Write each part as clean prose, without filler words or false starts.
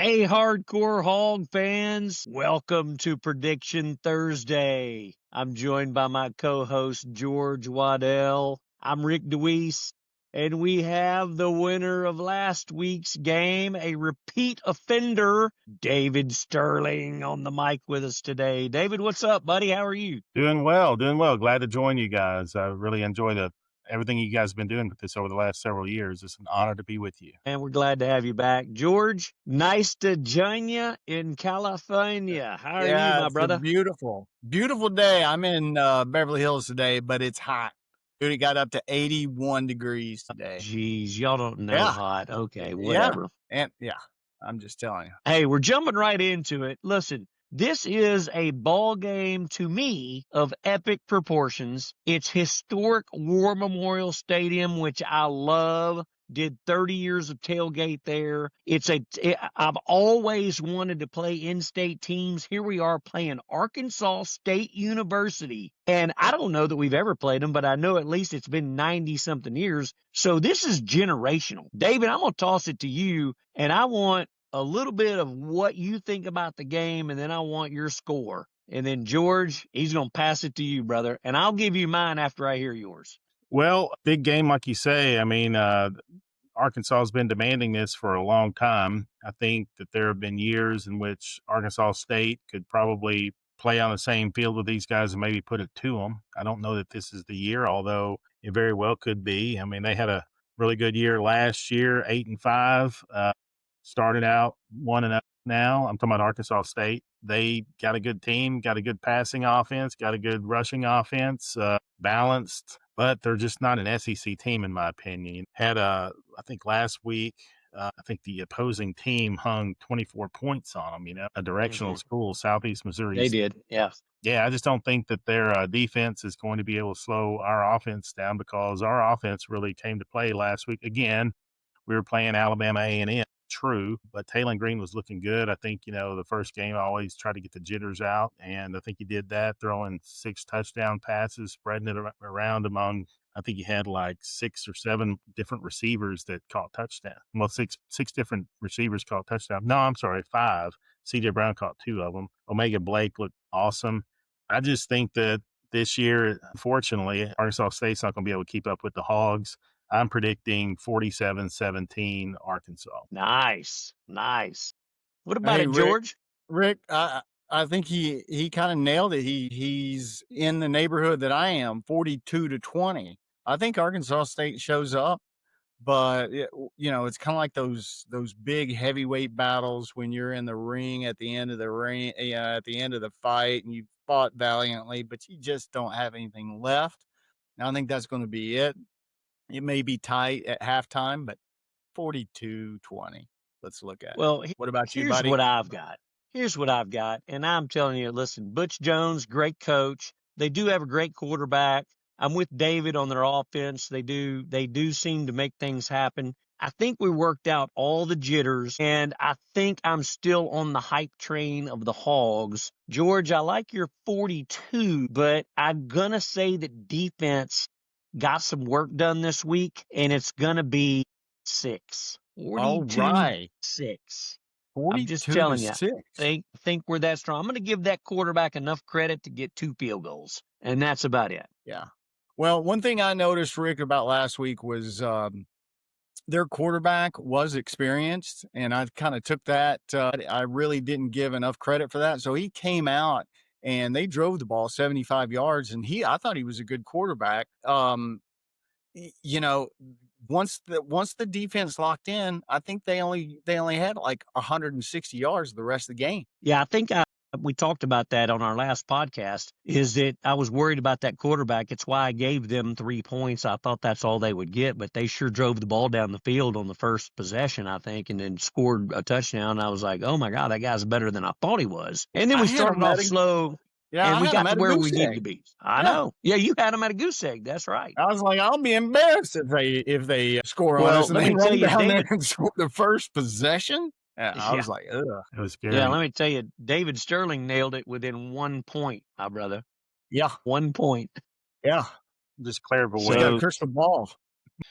Hey, hardcore hog fans, welcome to Prediction Thursday. I'm joined by my co-host, George Waddell. I'm Rick DeWeese, and we have the winner of last week's game, a repeat offender, David Sterling, on the mic with us today. David, what's up, buddy? How are you? Doing well. Glad to join you guys. I really enjoy everything you guys have been doing with this over the last several years. It's an honor to be with you. And we're glad to have you back. George, nice to join you in California. How are you, Yeah, my it's a brother? beautiful day. I'm in Beverly Hills today, but it's hot. Dude, it got up to 81 degrees today. Geez, y'all don't know Yeah. hot. Okay, Yeah. whatever. And yeah, I'm just telling you. Hey, we're jumping right into it. Listen, this is a ball game to me of epic proportions. It's historic War Memorial Stadium, which I love. Did 30 years of tailgate there. I've always wanted to play in-state teams. Here we are playing Arkansas State University. And I don't know that we've ever played them, but I know at least it's been 90-something years. So this is generational. David, I'm going to toss it to you, and I want a little bit of what you think about the game, and then I want your score. And then George, he's going to pass it to you, brother, and I'll give you mine after I hear yours. Well, big game, like you say. I mean, Arkansas has been demanding this for a long time. I think that there have been years in which Arkansas State could probably play on the same field with these guys and maybe put it to them. I don't know that this is the year, although it very well could be. I mean, they had a really good year last year, 8-5. Started out 1-0 now. I'm talking about Arkansas State. They got a good team, got a good passing offense, got a good rushing offense, balanced, but they're just not an SEC team, in my opinion. I think last week, I think the opposing team hung 24 points on them, a directional school, Southeast Missouri. They did, yeah. Yeah, I just don't think that their defense is going to be able to slow our offense down because our offense really came to play last week. Again, we were playing Alabama A&M. True, but Taylon Green was looking good. I think, the first game I always try to get the jitters out, and I think he did that, throwing 6 touchdown passes, spreading it around among, I think he had like 6 or 7 different receivers that caught touchdown. Well, six different receivers caught touchdown. No, I'm sorry, 5. C.J. Brown caught 2 of them. Omega Blake looked awesome. I just think that this year, unfortunately, Arkansas State's not going to be able to keep up with the Hogs. I'm predicting 47-17 Arkansas. Nice. What about it, George? Rick, I think he kind of nailed it. He's in the neighborhood that I am, 42-20. I think Arkansas State shows up, but it's kind of like those big heavyweight battles when you're in the ring at the end of the fight, and you fought valiantly, but you just don't have anything left. And I think that's going to be it. It may be tight at halftime, but 42-20. Let's look at it. What about you, buddy? Here's what I've got. And I'm telling you, listen, Butch Jones, great coach. They do have a great quarterback. I'm with David on their offense. They do seem to make things happen. I think we worked out all the jitters, and I think I'm still on the hype train of the Hogs. George, I like your 42, but I'm going to say that defense got some work done this week, and it's going to be 6. 42-6. I'm just telling you, think we're that strong. I'm going to give that quarterback enough credit to get 2 field goals, and that's about it. Yeah. Well, one thing I noticed, Rick, about last week was their quarterback was experienced, and I kind of took that. I really didn't give enough credit for that. So he came out, and they drove the ball 75 yards, and I thought he was a good quarterback. Once the defense locked in, I think they only had like 160 yards the rest of the game. Yeah, I think we talked about that on our last podcast, is that I was worried about that quarterback. It's why I gave them 3 points. I thought that's all they would get, but they sure drove the ball down the field on the first possession, I think, and then scored a touchdown. I was like, oh my God, that guy's better than I thought he was. And then we started off slow. Yeah, and we got to where we needed to be. I know. Yeah, you had them at a goose egg. That's right. I was like, I'll be embarrassed if they score on us and they run down there and score the first possession. Yeah, I was like, ugh. It was scary. Yeah, let me tell you, David Sterling nailed it within 1 point, my brother. Yeah. 1 point. Yeah. Just clairvoyant. We got a crystal ball.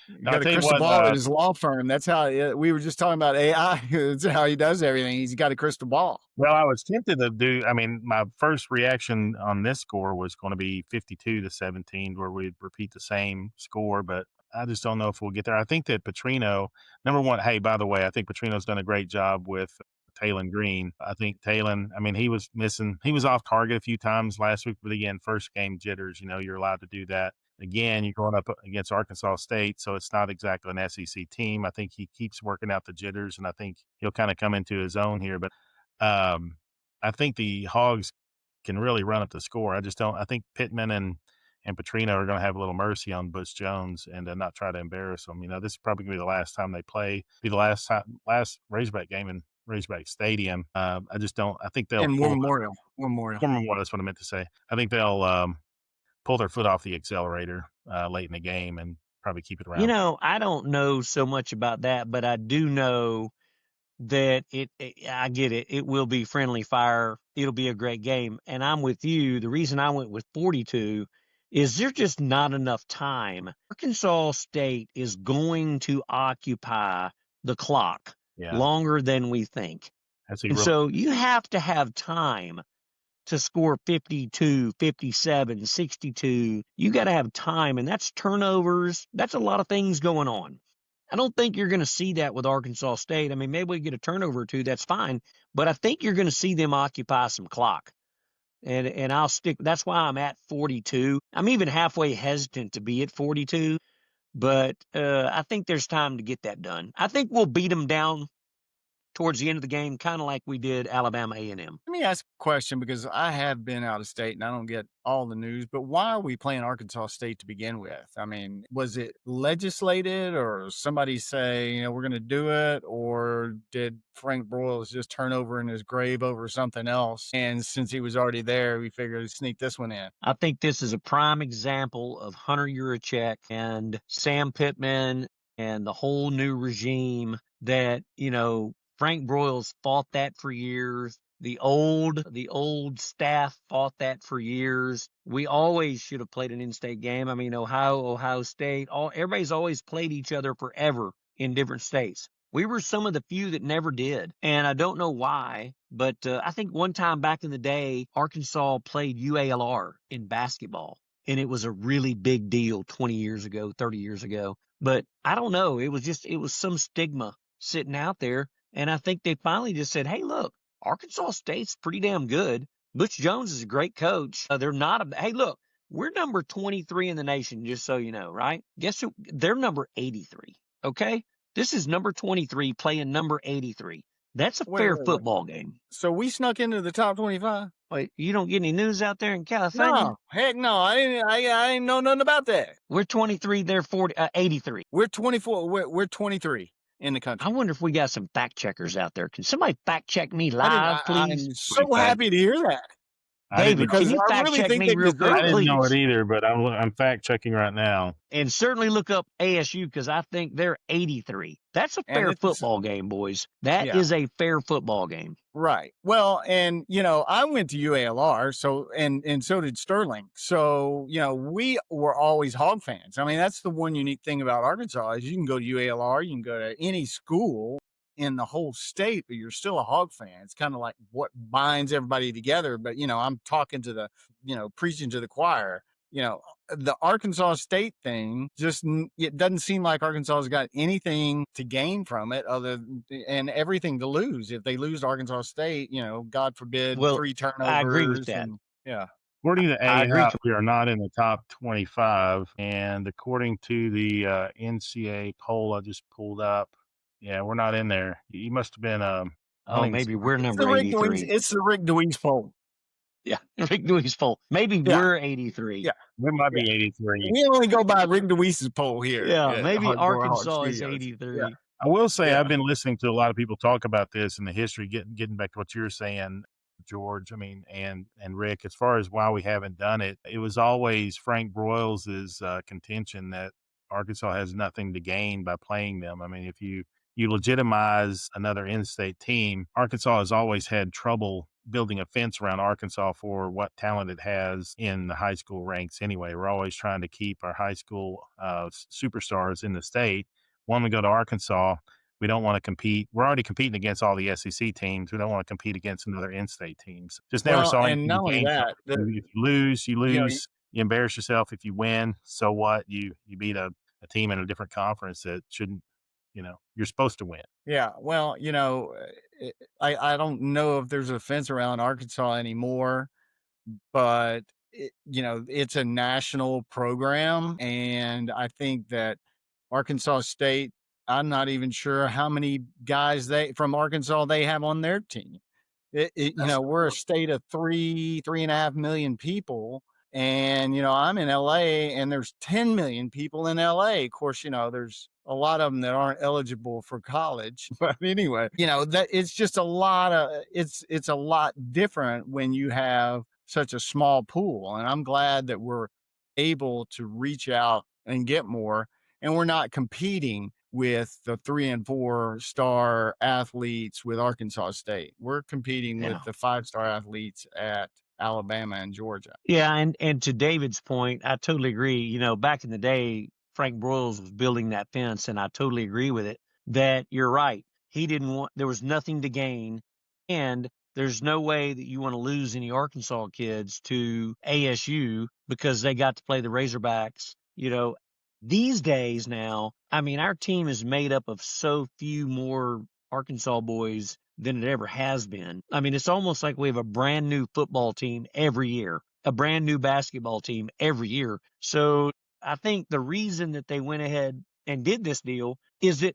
You I'll got a tell you crystal what. ball at his law firm. That's how we were just talking about AI. That's how he does everything. He's got a crystal ball. Well, I was tempted to do. I mean, my first reaction on this score was going to be 52-17, where we'd repeat the same score, but I just don't know if we'll get there. I think that Petrino, number one. Hey, by the way, I think Petrino's done a great job with Talon Green. I think Talon. I mean, he was missing. He was off target a few times last week, but again, first game jitters. You know, you're allowed to do that. Again, you're going up against Arkansas State, so it's not exactly an SEC team. I think he keeps working out the jitters, and I think he'll kind of come into his own here. But I think the Hogs can really run up the score. I just don't. I think Pittman and Petrino are going to have a little mercy on Butch Jones and not try to embarrass them. You know, this is probably going to be the last time they play. Be the last Razorback game in Razorback Stadium. I just don't. I think they'll And pull. Memorial. That's what I meant to say. I think they'll pull their foot off the accelerator late in the game and probably keep it around. You know, I don't know so much about that, but I do know that I get it. It will be friendly fire. It'll be a great game. And I'm with you. The reason I went with 42 is there's just not enough time. Arkansas State is going to occupy the clock longer than we think. And so you have to have time to score 52, 57, 62. You got to have time, and that's turnovers. That's a lot of things going on. I don't think you're going to see that with Arkansas State. I mean, maybe we get a turnover or two. That's fine. But I think you're going to see them occupy some clock. And I'll stick. That's why I'm at 42. I'm even halfway hesitant to be at 42. But I think there's time to get that done. I think we'll beat them down towards the end of the game, kind of like we did Alabama A&M. Let me ask a question, because I have been out of state and I don't get all the news, but why are we playing Arkansas State to begin with? I mean, was it legislated, or somebody say, you know, we're going to do it? Or did Frank Broyles just turn over in his grave over something else? And since he was already there, we figured to sneak this one in. I think this is a prime example of Hunter Yurachek and Sam Pittman and the whole new regime that, you know, Frank Broyles fought that for years. The old staff fought that for years. We always should have played an in-state game. I mean, Ohio State, everybody's always played each other forever in different states. We were some of the few that never did. And I don't know why, but I think one time back in the day, Arkansas played UALR in basketball. And it was a really big deal 20 years ago, 30 years ago. But I don't know. It was some stigma sitting out there. And I think they finally just said, hey, look, Arkansas State's pretty damn good. Butch Jones is a great coach. Hey, look, we're number 23 in the nation, just so you know, right? Guess who? They're number 83. Okay? This is number 23 playing number 83. That's a fair football game. So we snuck into the top 25? Wait, you don't get any news out there in California? No, heck no. I didn't know nothing about that. We're 23, they're 83. We're 24. We're 23 in the country. I wonder if we got some fact checkers out there. Can somebody fact check me live, please? I'm so happy to hear that. David, can you fact check me real quick, I didn't please? know it either, but I'm fact checking right now. And certainly look up ASU, because I think they're 83. That's a fair football game, boys. That is a fair football game. Right. Well, and you know, I went to UALR, so and so did Sterling. So, you know, we were always Hog fans. I mean, that's the one unique thing about Arkansas is you can go to UALR, you can go to any school in the whole state, but you're still a Hog fan. It's kind of like what binds everybody together. But, you know, I'm talking to preaching to the choir. You know, the Arkansas State thing, it doesn't seem like Arkansas has got anything to gain from it and everything to lose. If they lose to Arkansas State, you know, God forbid, 3 turnovers. I agree with that. According to AI, we are not in the top 25. And according to the NCAA poll I just pulled up, yeah, we're not in there. You must have been. Maybe we're number 83. It's the Rick DeWeese poll. Yeah, Rick DeWeese poll. Maybe we're 83. Yeah, we might be 83. We only go by Rick DeWeese's poll here. Yeah, maybe Arkansas is 83. Yeah. I will say I've been listening to a lot of people talk about this and the history. Getting back to what you're saying, George. I mean, and Rick, as far as why we haven't done it, it was always Frank Broyles' contention that Arkansas has nothing to gain by playing them. I mean, if you legitimize another in-state team, Arkansas has always had trouble building a fence around Arkansas for what talent it has in the high school ranks anyway. We're always trying to keep our high school superstars in the state. When we go to Arkansas, we don't want to compete. We're already competing against all the SEC teams. We don't want to compete against another in-state teams. Just never Well, saw and anything not to only gain from that, it. If you lose, you you know, lose. You embarrass yourself. If you win, so what? You beat a team in a different conference that shouldn't, you're supposed to win. yeah, well, I don't know if there's a fence around Arkansas anymore, but it's a national program, and I think that Arkansas State, I'm not even sure how many guys from Arkansas they have on their team. We're a state of 3.5 million people. And, I'm in LA and there's 10 million people in LA. Of course, there's a lot of them that aren't eligible for college. But anyway, that it's just it's a lot different when you have such a small pool. And I'm glad that we're able to reach out and get more. And we're not competing with the 3 and 4 star athletes with Arkansas State. We're competing with the 5-star athletes at Alabama and Georgia. Yeah, and to David's point, I totally agree. Back in the day, Frank Broyles was building that fence, and I totally agree with it. That you're right. There was nothing to gain, and there's no way that you want to lose any Arkansas kids to ASU because they got to play the Razorbacks. These days now, I mean, our team is made up of so few more Arkansas boys than it ever has been. I mean, it's almost like we have a brand new football team every year, a brand new basketball team every year. So I think the reason that they went ahead and did this deal is that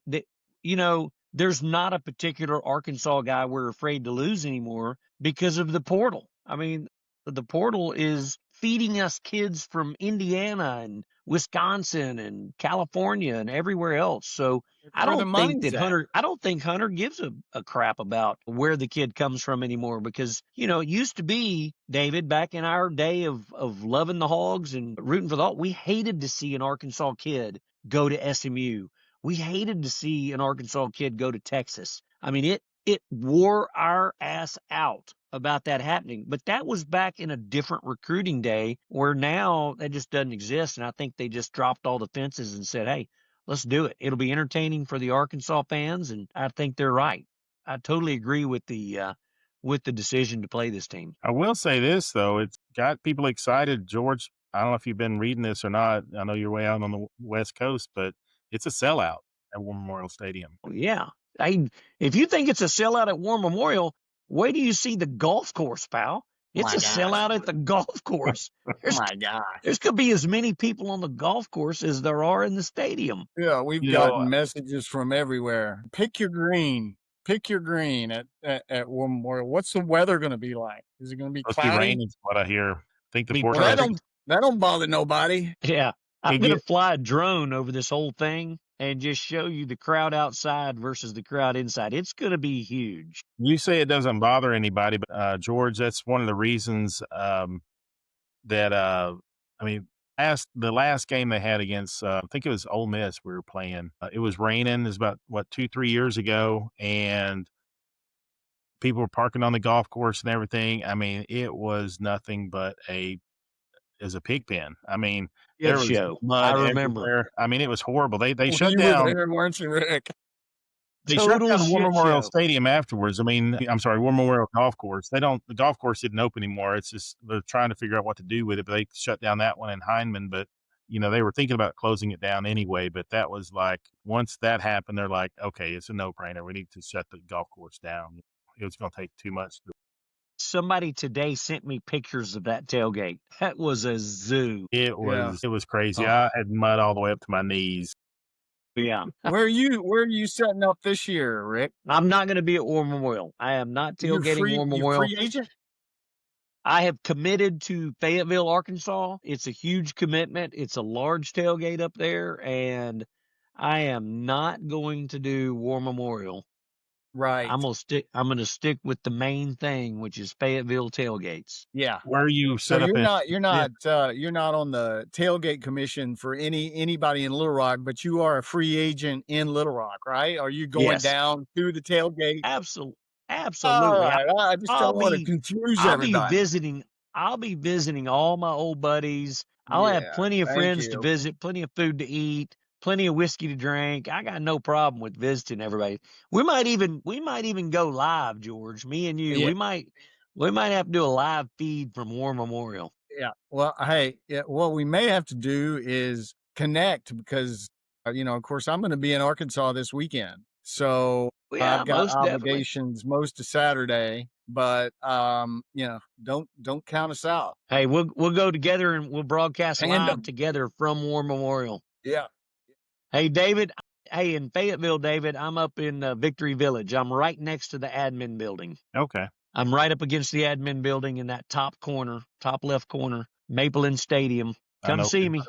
there's not a particular Arkansas guy we're afraid to lose anymore because of the portal. I mean, the portal is feeding us kids from Indiana and Wisconsin and California and everywhere else. So I don't think Hunter gives a crap about where the kid comes from anymore because, it used to be, David, back in our day of loving the Hogs and rooting for we hated to see an Arkansas kid go to SMU. We hated to see an Arkansas kid go to Texas. I mean, it wore our ass out about that happening. But that was back in a different recruiting day where now that just doesn't exist. And I think they just dropped all the fences and said, hey, let's do it. It'll be entertaining for the Arkansas fans. And I think they're right. I totally agree with the decision to play this team. I will say this, though. It's got people excited. George, I don't know if you've been reading this or not. I know you're way out on the West Coast, but it's a sellout at War Memorial Stadium. Yeah. If you think it's a sellout at War Memorial, wait till you see the golf course, pal. It's sellout at the golf course. Oh my gosh. There's going to be as many people on the golf course as there are in the stadium. Yeah, we've gotten messages from everywhere. Pick your green. Pick your green at War Memorial. What's the weather going to be like? Is it going to be cloudy? Raining is what I hear. I think the forecast. That don't bother nobody. Yeah. I'm going to fly a drone over this whole thing and just show you the crowd outside versus the crowd inside. It's going to be huge. You say it doesn't bother anybody, but George, that's one of the reasons that the last game they had against I think it was Ole Miss we were playing. It was raining. It was about 2-3 years ago, and people were parking on the golf course and everything. I mean, it was nothing but as a pig pen. I mean, there was mud everywhere. I mean, it was horrible. They shut down. You were there, weren't you, Rick? They shut down War Memorial Stadium afterwards. I mean, I'm sorry, War Memorial Golf Course. The golf course didn't open anymore. It's just they're trying to figure out what to do with it. But they shut down that one in Heineman. But they were thinking about closing it down anyway. But that was like once that happened, they're like, okay, it's a no-brainer. We need to shut the golf course down. It was going to take too much. Somebody today sent me pictures of that tailgate. That was a zoo. It was crazy. I had mud all the way up to my knees. Yeah. Where are you setting up this year, Rick? I'm not going to be at War Memorial. I am not tailgating War Memorial. You free agent? I have committed to Fayetteville, Arkansas. It's a huge commitment. It's a large tailgate up there, and I am not going to do War Memorial. Right. I'm gonna stick with the main thing, which is Fayetteville tailgates. Yeah. Where you set up? You're not on the tailgate commission for anybody in Little Rock, but you are a free agent in Little Rock, right? Are you going down through the tailgate? All Absolutely. right. I just I'll don't want to be confuse I'll be everybody. visiting I'll be visiting all my old buddies. I'll have Yeah. plenty of Thank friends to you. visit, plenty of food to eat, plenty of whiskey to drink. I got no problem with visiting everybody. We might even go live, George. Me and you. Yeah. We might have to do a live feed from War Memorial. Yeah. Well, hey, what we may have to do is connect because, of course, I'm going to be in Arkansas this weekend. So Well, yeah, I've got most definitely. obligations most of Saturday, but, don't count us out. Hey, we'll go together and we'll broadcast live Tandem. together from War Memorial. Yeah. Hey, David. Hey, in Fayetteville, David, I'm up in Victory Village. I'm right next to the admin building. Okay. I'm right up against the admin building in that top left corner, Mapleland Stadium. I Come know. see me.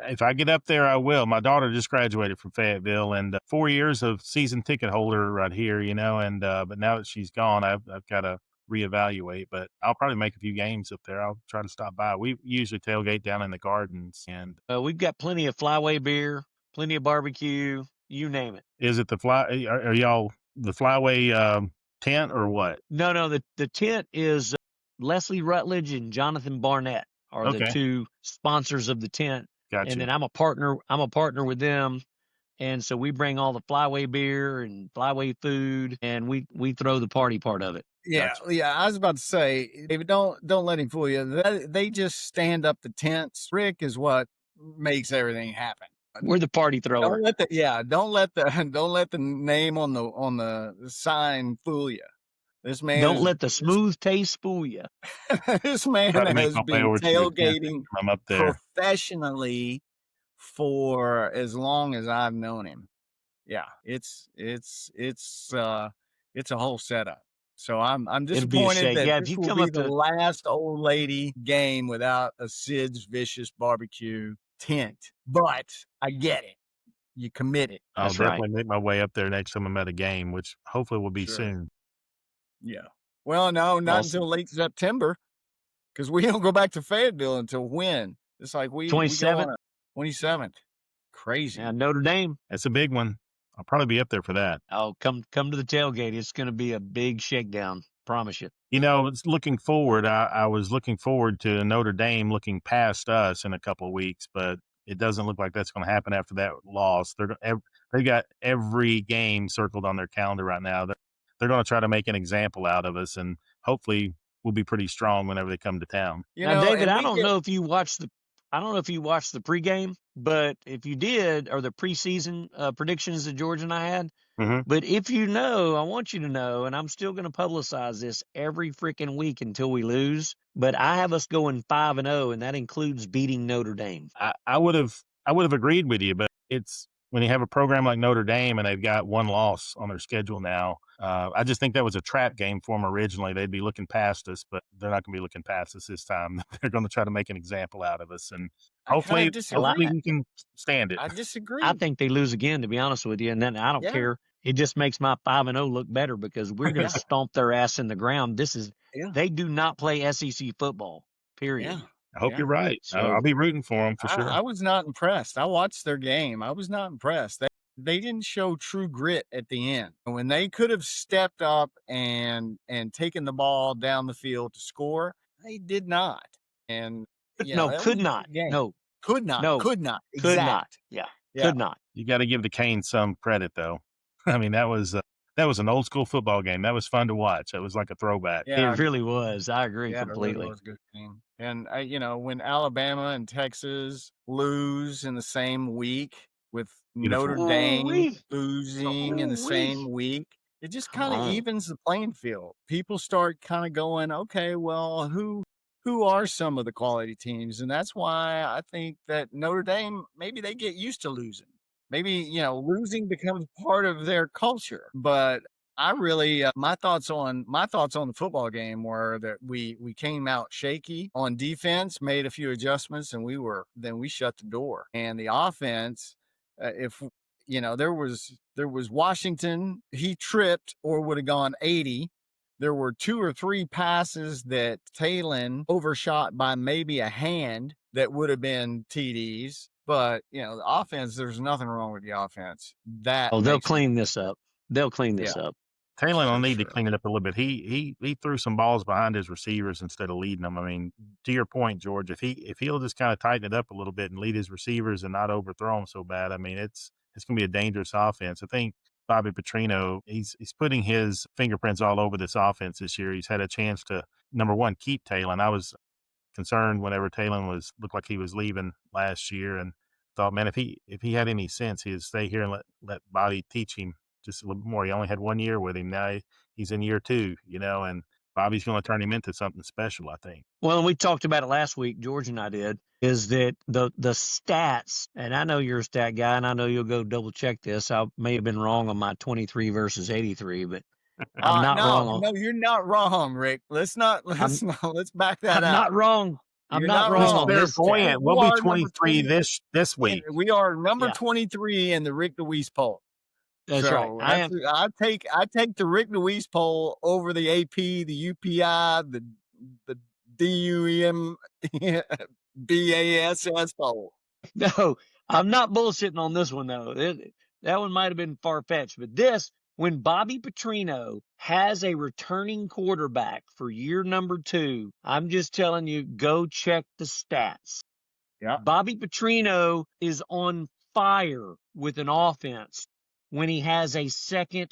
If I get up there, I will. My daughter just graduated from Fayetteville, and 4 years of season ticket holder right here, and but now that she's gone, I've got to reevaluate. But I'll probably make a few games up there. I'll try to stop by. We usually tailgate down in the gardens. And We've got plenty of Flyway beer, plenty of barbecue, you name it. is it the fly? Are y'all the Flyway tent or what? No, the tent is Leslie Rutledge and Jonathan Barnett are the Okay. two sponsors of the tent. Gotcha. And then I'm a partner with them. And so we bring all the Flyway beer and Flyway food, and we throw the party part of it. Yeah, Gotcha. yeah. I was about to say, David, don't let him fool you. They just stand up the tents. Rick is what makes everything happen. We're the party thrower. Don't let the don't let the name on the sign fool you. This man Don't let the smooth taste fool you. this man Try to make has my way been over to the tent tailgating when I'm up there. professionally for as long as I've known him. Yeah, it's a whole setup. So I'm It'll be a disappointed shake. that Yeah, if this you will come be up the to last old lady game without a Sid's Vicious Barbecue tent. But I get it. You committed. I'll That's right. definitely make my way up there next time I'm at a game, which hopefully will be Sure. soon. Yeah. Well, no, not Awesome. until late September, because we don't go back to Fayetteville until when? It's like we go 27th? on 27th. Crazy. Yeah, Notre Dame. That's a big one. I'll probably be up there for that. Oh, come to the tailgate. It's going to be a big shakedown. Promise you. It's looking forward. I was looking forward to Notre Dame looking past us in a couple of weeks, but it doesn't look like that's going to happen after that loss. They got every game circled on their calendar right now. They're going to try to make an example out of us, and hopefully we'll be pretty strong whenever they come to town. Now, David, I don't know if you watched the pregame, but if you did, or the preseason predictions that George and I had. Mhm. But if you know, I want you to know, and I'm still going to publicize this every freaking week until we lose. But I have us going 5-0, and that includes beating Notre Dame. I would have agreed with you, but it's when you have a program like Notre Dame and they've got one loss on their schedule now. I just think that was a trap game for them originally. They'd be looking past us, but they're not going to be looking past us this time. They're going to try to make an example out of us, and hopefully we can stand it. I disagree. I think they lose again, to be honest with you, and then I don't care. It just makes my 5-0 look better because we're going to stomp their ass in the ground. They do not play SEC football. Period. Yeah. I hope you're right. So- I'll be rooting for them for sure. I was not impressed. I watched their game. I was not impressed. They didn't show true grit at the end. When they could have stepped up and taken the ball down the field to score, they did not. And No, could not. No, could not. No. Could not. could Exact. not. Yeah, Yeah. could not. You got to give the Canes some credit, though. I mean, that was an old school football game. That was fun to watch. It was like a throwback. Yeah. It really was. I agree Yeah, it really completely. was a good game. And when Alabama and Texas lose in the same week with Beautiful. Notre Dame Ooh-wee. losing in the Ooh-wee. same week, it just kind Come of on. evens the playing field. People start kind of going, okay, well, who are some of the quality teams? And that's why I think that Notre Dame, maybe they get used to losing. Maybe, losing becomes part of their culture. But I really, my thoughts on the football game were that we came out shaky on defense, made a few adjustments, and then we shut the door. And the offense, if there was Washington, he tripped or would have gone 80. There were 2 or 3 passes that Talon overshot by maybe a hand that would have been TDs. But the offense, there's nothing wrong with the offense. They'll clean this up. They'll clean this up. Taylor will For need to sure. clean it up a little bit. He threw some balls behind his receivers instead of leading them. I mean, to your point, George, if he'll just kind of tighten it up a little bit and lead his receivers and not overthrow them so bad, I mean, it's going to be a dangerous offense. I think Bobby Petrino, he's putting his fingerprints all over this offense this year. He's had a chance to, number one, keep Taylor. I was concerned whenever Taylor looked like he was leaving last year, and thought, man, if he had any sense, he'd stay here and let Bobby teach him just a little more. He only had 1 year with him. Now he's in year 2, and Bobby's going to turn him into something special, I think. Well, and we talked about it last week, George and I did, is that the stats, and I know you're a stat guy, and I know you'll go double check this. I may have been wrong on my 23 versus 83, but I'm not wrong on. No, you're not wrong, Rick. Let's back that I'm up. not wrong. I'm You're not not wrong wrong. on They're this. buoyant. We'll be 23 this week. We are number Yeah. 23 in the Rick DeWeese poll. That's So right. I take the Rick DeWeese poll over the AP, the UPI, the DUEM BASS poll. No, I'm not bullshitting on this one though. That one might have been far fetched, but this, when Bobby Petrino has a returning quarterback for year number 2, I'm just telling you, go check the stats. Yeah. Bobby Petrino is on fire with an offense when he has a second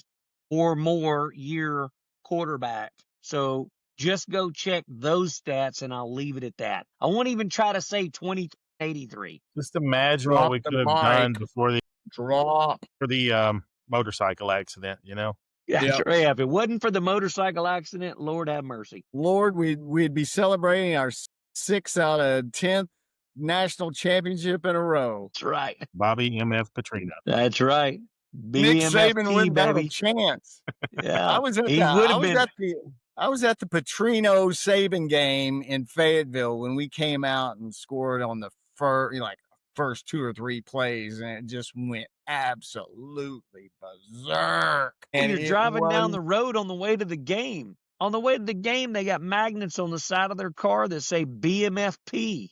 or more year quarterback. So just go check those stats, and I'll leave it at that. I won't even try to say 2083. Just imagine Drop what we the could have done mic. before Drop. the motorcycle accident. Yeah, Yep. yeah, if it wasn't for the motorcycle accident, Lord have mercy. Lord, we'd be celebrating our 6th out of 10th national championship in a row. That's right. Bobby MF Petrino. That's right. Nick Saban BMFP, wouldn't have a baby. chance. Yeah, I was at he the would I have was been. at the I was at the Petrino Saban game in Fayetteville when we came out and scored on the first 2 or 3 plays, and it just went absolutely berserk. And You're driving down the road on the way to the game. On the way to the game, they got magnets on the side of their car that say BMFP.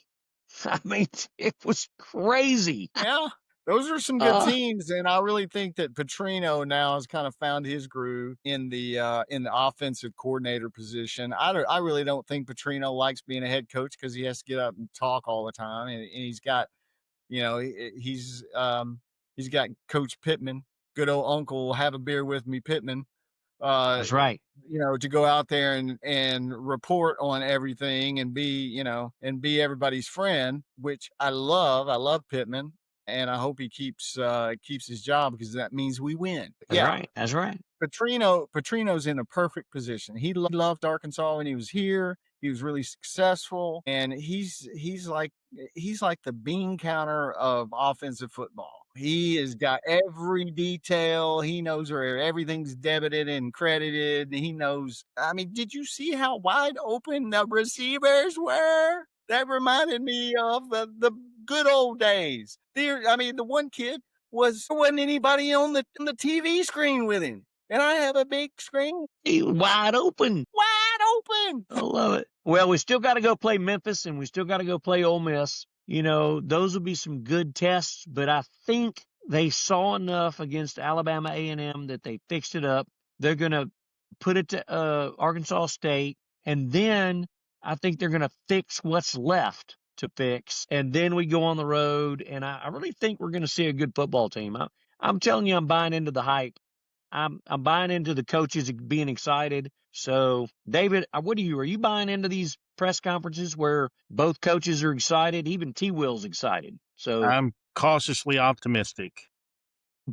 I mean, it was crazy. Yeah, those are some good teams, and I really think that Petrino now has kind of found his groove in the offensive coordinator position. I really don't think Petrino likes being a head coach because he has to get up and talk all the time, and he's got, he's got Coach Pittman, good old Uncle have a beer with me Pittman. That's right. To go out there and report on everything and be everybody's friend, which I love. I love Pittman, and I hope he keeps his job because that means we win. That's right. That's right. Petrino's in a perfect position. He loved Arkansas when he was here. He was really successful, and he's like the bean counter of offensive football. He has got every detail. He knows where everything's debited and credited. He knows. I mean, did you see how wide open the receivers were? That reminded me of the good old days. The one kid wasn't anybody on the TV screen with him. And I have a big screen. Wide open. Wide open. I love it. Well, we still got to go play Memphis, and we still got to go play Ole Miss. Those will be some good tests, but I think they saw enough against Alabama A&M that they fixed it up. They're going to put it to Arkansas State, and then I think they're going to fix what's left to fix, and then we go on the road, and I really think we're going to see a good football team. I'm telling you, I'm buying into the hype. I'm buying into the coaches being excited. So, David, what are you buying into these press conferences where both coaches are excited? Even T-Will's excited. So I'm cautiously optimistic.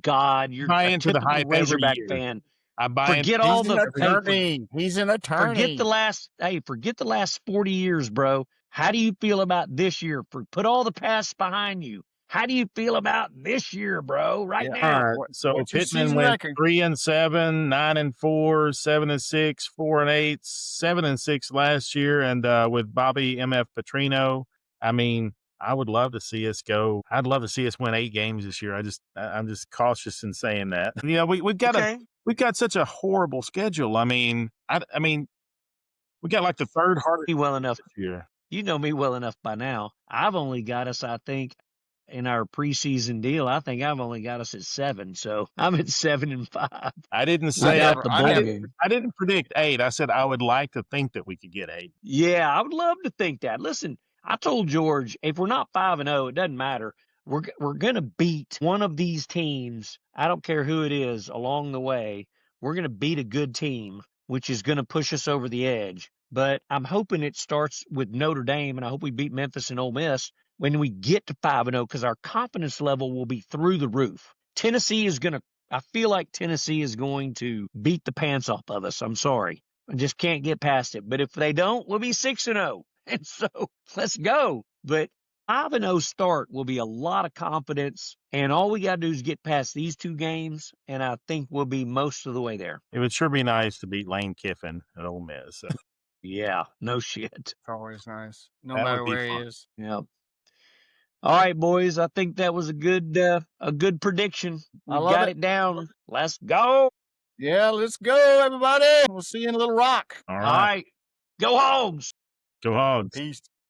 God, you're buy a into the hype every Razorback year. fan. I buy Forget into all He's an the attorney. He's an attorney. forget the last 40 years, bro. How do you feel about this year? Put all the past behind you. How do you feel about this year, bro? Right now. All right. So What's your Pittman season went record? 3-7, 9-4, 7-6, 4-8, 7-6 last year, and with Bobby MF Petrino, I mean, I would love to see us go. I'd love to see us win 8 games this year. I'm just cautious in saying that. We've got such a horrible schedule. I mean, we got like the third hardest Well enough. this year. You know me well enough by now. I've only got us, I think, in our preseason deal, I think I've only got us at 7. So I'm at 7-5. I didn't I say got I, the I bowl never- game. I didn't predict 8. I said I would like to think that we could get 8. Yeah, I would love to think that. Listen, I told George, if we're not 5-0, it doesn't matter. We're gonna beat one of these teams. I don't care who it is along the way. We're gonna beat a good team, which is gonna push us over the edge. But I'm hoping it starts with Notre Dame, and I hope we beat Memphis and Ole Miss when we get to 5-0, because our confidence level will be through the roof. Tennessee is gonna. I feel like Tennessee is going to beat the pants off of us. I'm sorry. I just can't get past it. But if they don't, we'll be 6-0. And so let's go. But 5-0 start will be a lot of confidence. And all we got to do is get past these 2 games. And I think we'll be most of the way there. It would sure be nice to beat Lane Kiffin at Ole Miss. So Yeah, no shit. It's always nice, no That would matter be where he fun. is. Yeah. All right, boys. I think that was a good prediction. We I love got it. it down. Let's go. Yeah, let's go, everybody. We'll see you in Little Rock. all All right. right. Go Hogs. Go Hogs. Peace.